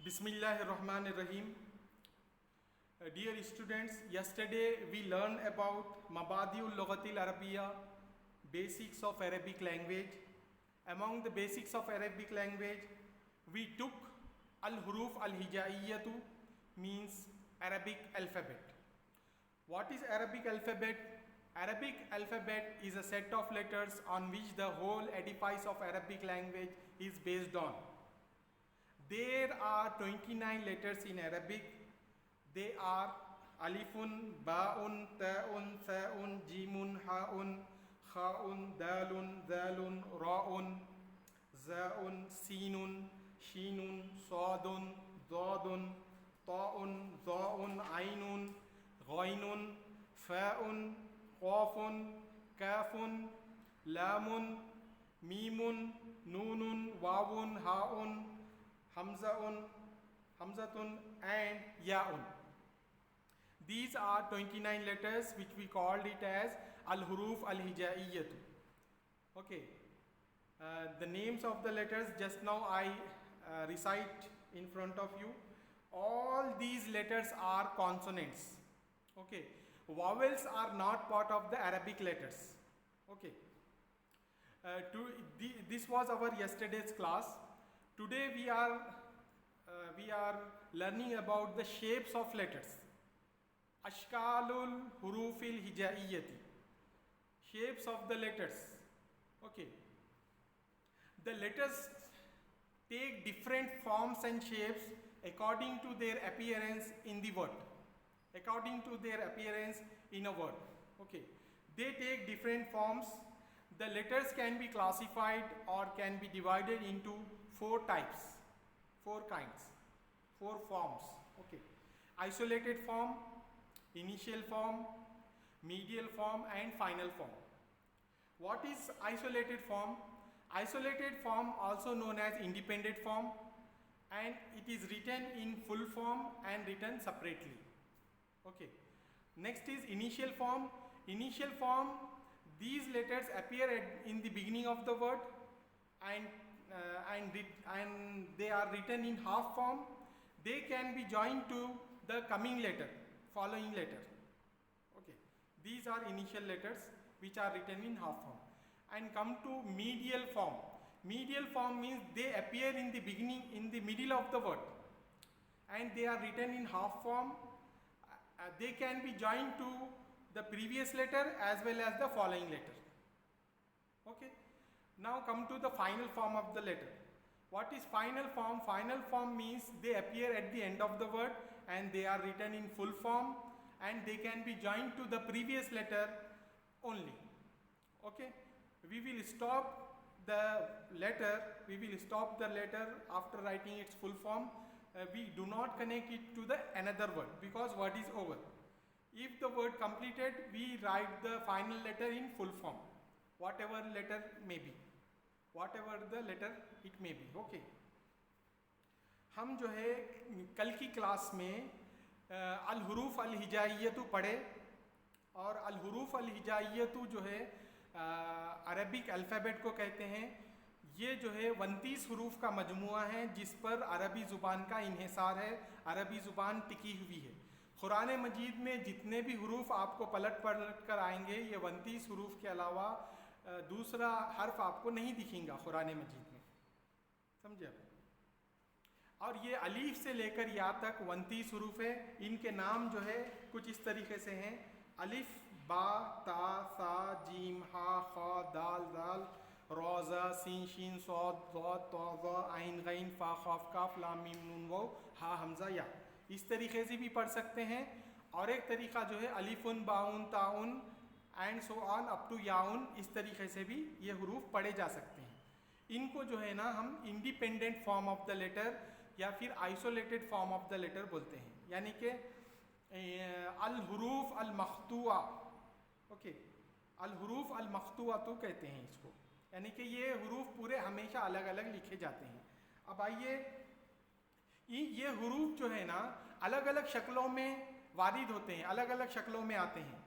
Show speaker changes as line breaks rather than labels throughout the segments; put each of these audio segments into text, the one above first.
Bismillahir Rahmanir Rahim. Dear students, yesterday we learned about Mabadiul Lughatil Arabiya, basics of Arabic language. Among the basics of Arabic language, we took Al-Huruf Al-Hijaiyatu, means Arabic alphabet. What is Arabic alphabet? Arabic alphabet is a set of letters on which the whole edifice of Arabic language is based on. There are 29 letters in Arabic. They are alifun, ba'un, ta'un, tha'un, jimun, ha'un, kha'un, dalun, zalun, ra'un, za'un, sinun, shinun, sadun, dadun, ta'un, za'un, ainun, ghainun, fa'un, qafun, kafun, lamun, mimun, nunun, wawun, ha'un, hamzatun and ya'un. These are 29 letters which we called it as al-huruf al-hijaiyatu. Okay, the names of the letters just now I recite in front of you. All these letters are consonants. Okay, vowels are not part of the Arabic letters. Okay, this was our yesterday's class. Today we are learning about the shapes of letters. Ashkalul hurufil hijaiyati. Shapes of the letters. Okay. The letters take different forms and shapes according to their appearance in the word. According to their appearance in a word. Okay. They take different forms. The letters can be classified or can be divided into 4 types, 4 kinds, 4 forms. Okay, isolated form, initial form, medial form and final form. What is isolated form? Isolated form, also known as independent form, and it is written in full form and written separately. Okay, next is initial form. Initial form, these letters appear in the beginning of the word and they are written in half form. They can be joined to the coming letter, following letter. Okay, these are initial letters which are written in half form. And come to medial form. Medial form means they appear in the beginning, in the middle of the word, and they are written in half form. They can be joined to the previous letter as well as the following letter. Okay. Now come to the final form of the letter. What is final form? Final form means they appear at the end of the word and they are written in full form and they can be joined to the previous letter only. Okay. We will stop the letter after writing its full form. We do not connect it to the another word because word is over. If the word completed, we write the final letter in full form, whatever letter may be. Whatever the letter it may be. Okay. हम जो है कल की class में अल-हुरूफ अल-हिजाइयतु पढ़े और अल-हुरूफ अल-हिजाइयतु जो है अरबिक अल्फ़ाबेट को कहते हैं. ये जो है 29 हरूफ का मजमुआ है जिस पर अरबी ज़ुबान का इन्हिसार है, अरबी ज़ुबान टिकी हुई है. कुरान मजीद में जितने भी हरूफ आपको पलट कर आएंगे, ये 29 हरूफ के अलावा दूसरा हर्फ आपको नहीं दिखेगा कुरान मजीद में. समझे आप? और ये अलीफ से लेकर या तक 29 हरूफ है. इनके नाम जो है कुछ इस तरीके से हैं: अलिफ, बा, ता, सा, जीम, हा, खा, दाल, दाल, रोज़ा, सीन, शीन, सौद, ज़ौद, तौज़ा, आइन, गैन, फा, ख़ाफ, काफ, लाम, मीम, नून, वाव, हा, हमज़ा, या. इस तरीके से भी पढ़ सकते हैं. और एक तरीक़ा जो है अलिफुन, बाउन, ताउन and so on up to याउन, इस तरीके से भी ये हरूफ पढ़े जा सकते हैं. इनको जो है ना हम independent form of the letter या फिर isolated form of the letter बोलते हैं. यानी कि अल-हुरूफ अल-मख्तूआ. ओके, अल-हुरूफ अल-मख्तूआ तो कहते हैं इसको. यानी कि ये हरूफ पूरे हमेशा अलग अलग लिखे जाते हैं. अब आइए, ये हरूफ जो है ना अलग अलग शक्लों में वारिद होते हैं, अलग अलग शक्लों में आते हैं.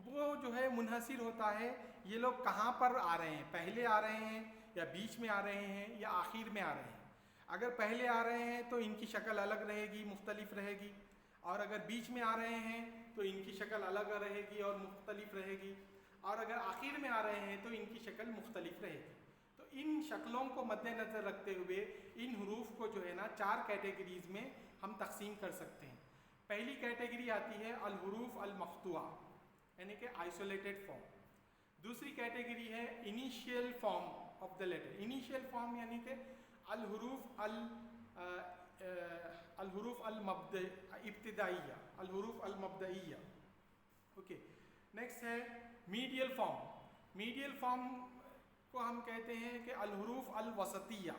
वो जो है मुनहसिर होता है ये लोग कहाँ पर आ रहे हैं, पहले आ रहे हैं या बीच में आ रहे हैं या आखिर में आ रहे हैं. اگر پہلے آ رہے ہیں تو ان کی شکل الگ رہے گی، مختلف رہے گی، اور اگر بیچ میں آ رہے ہیں تو ان کی شکل الگ رہے گی اور مختلف رہے گی، اور اگر آخر میں آ رہے ہیں تو ان کی شکل مختلف رہے گی. تو ان شکلوں کو مد نظر رکھتے ہوئے ان حروف کو جو ہے نا 4 کیٹیگریز میں ہم تقسیم کر سکتے ہیں. پہلی کیٹیگری آتی ہے الحروف المقطوعہ یعنی کہ آئسولیٹڈ فارم. دوسری کیٹیگری ہے initial form of the letter. Initial form یعنی کہ الحروف ابتدائیہ، الحروف المبدئیہ. اوکے. نیکسٹ ہے میڈیل فارم. میڈیل فارم کو ہم کہتے ہیں کہ الحروف الوسطیہ،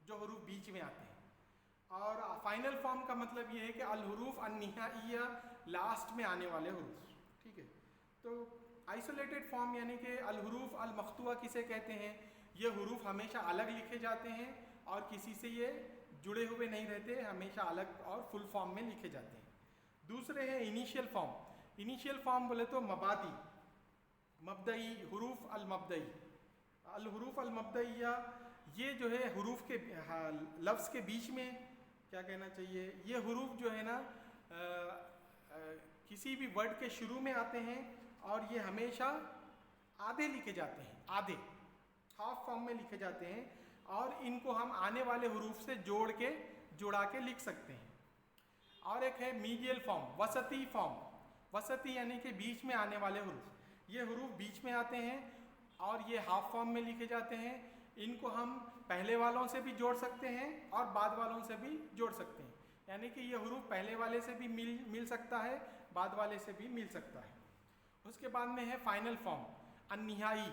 جو حروف بیچ میں آتے ہیں. اور فائنل فارم کا مطلب یہ ہے کہ الحروف النہائیہ، لاسٹ میں آنے والے حروف. ٹھیک ہے. تو آئسولیٹڈ فارم یعنی کہ الحروف المقطوعہ کسے کہتے ہیں؟ یہ حروف ہمیشہ الگ لکھے جاتے ہیں اور کسی سے یہ جڑے ہوئے نہیں رہتے، ہمیشہ الگ اور فل فارم میں لکھے جاتے ہیں. دوسرے ہیں انیشیل فارم. انیشیل فارم بولے تو مبادی، مبدئی، حروف المبدئی. الحروف المبدئیہ یہ جو ہے حروف کے لفظ کے بیچ میں کیا کہنا چاہیے، یہ حروف جو ہے نا کسی بھی ورڈ کے شروع میں آتے ہیں اور یہ ہمیشہ آدھے لکھے جاتے ہیں، آدھے ہاف فارم میں لکھے جاتے ہیں، اور ان کو ہم آنے والے حروف سے جوڑا کے لکھ سکتے ہیں. اور ایک ہے میڈیل فارم، وسطی فارم. وسطی یعنی کہ بیچ میں آنے والے حروف. یہ حروف بیچ میں آتے ہیں اور یہ ہاف فارم میں لکھے جاتے ہیں. ان کو ہم پہلے والوں سے بھی جوڑ سکتے ہیں اور بعد والوں سے بھی جوڑ سکتے ہیں. یعنی کہ یہ حروف پہلے والے سے بھی مل سکتا ہے، بعد والے سے بھی مل سکتا ہے. اس کے بعد میں ہے فائنل فارم، النہائی.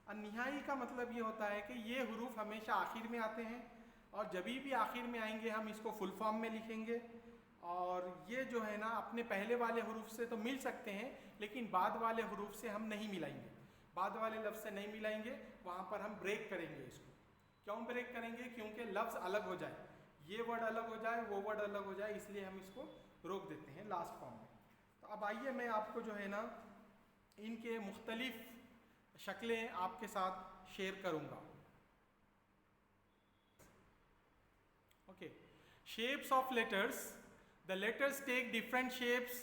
النہائی کا مطلب یہ ہوتا ہے کہ یہ حروف ہمیشہ آخر میں آتے ہیں، اور جبھی بھی آخر میں آئیں گے ہم اس کو فل فارم میں لکھیں گے. اور یہ جو ہے نا اپنے پہلے والے حروف سے تو مل سکتے ہیں لیکن بعد والے حروف سے ہم نہیں ملائیں گے، بعد والے لفظ سے نہیں ملائیں گے. وہاں پر ہم بریک کریں گے اس کو. کیوں بریک کریں گے؟ کیونکہ لفظ الگ ہو جائے، یہ ورڈ الگ ہو جائے، وہ ورڈ الگ ہو جائے، اس لیے ہم اس کو روک دیتے ہیں لاسٹ فارم میں. تو اب آئیے میں آپ کو جو ہے نا ان کے مختلف شکلیں آپ کے ساتھ شیئر کروں گا. Okay. Shapes of letters. The letters take different shapes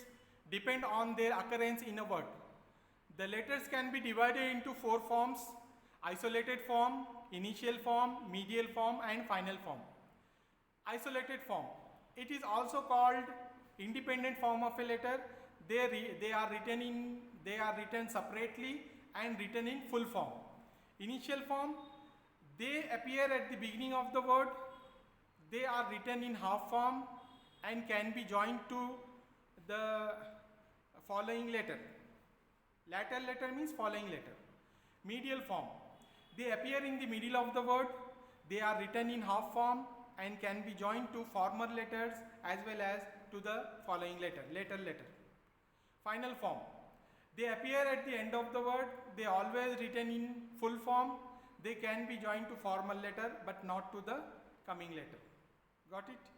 depend on their occurrence in a word. The letters can be divided into 4 forms: isolated form, initial form, medial form and final form. Isolated form. It is also called independent form of a letter. They are written separately and written in full form. Initial form. They appear at the beginning of the word. They are written in half form and can be joined to the following letter. Latter letter means following letter. Medial form. They appear in the middle of the word. They are written in half form and can be joined to former letters as well as to the following letter, later letter. Final form. They appear at the end of the word. They are always written in full form. They can be joined to formal letter but not to the coming letter. Got it?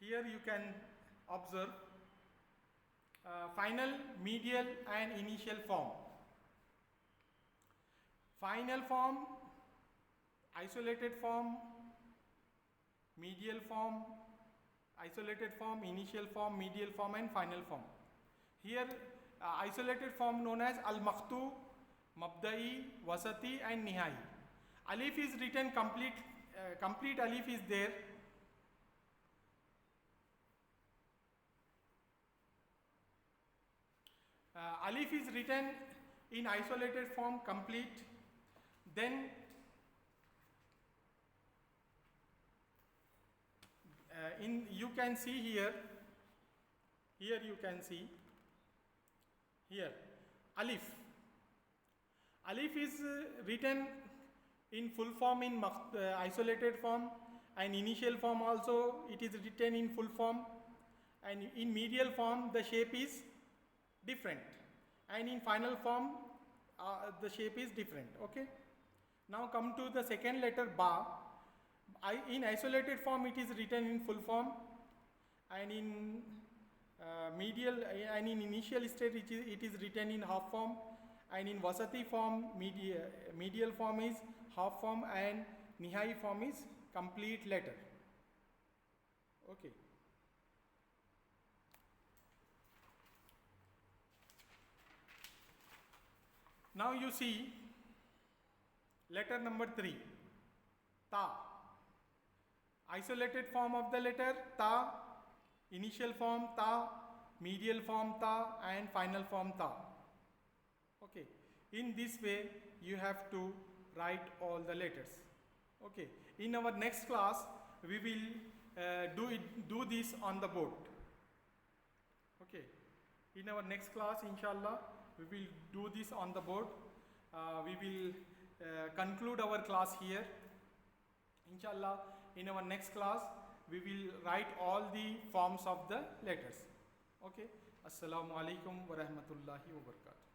Here you can observe final, medial and initial form. Final form, isolated form, medial form, isolated form, initial form, medial form and final form. Here isolated form known as al-maqtu, mabda'i, wasati and nihai. Alif is written complete alif is there. Alif is written in isolated form complete. Then you can see here you can see here alif. Alif is written in full form in isolated form, and initial form also it is written in full form, and in medial form the shape is different, and in final form the shape is different. Okay. Now come to the second letter ba. In isolated form it is written in full form, and in medial and in initial state it is written in half form, and in wasati form medial form is half form, and Nihai form is complete letter. Okay. Now you see letter number 3, ta. Isolated form of the letter ta, initial form ta, medial form ta, and final form ta. Okay. In this way you have to write all the letters. Okay. In our next class we will do this on the board. Okay. In our next class, inshallah, we will do this on the board. We will conclude our class here. Inshallah, in our next class, we will write all the forms of the letters. Okay. Assalamu alaikum wa rahmatullahi wa barakatuh.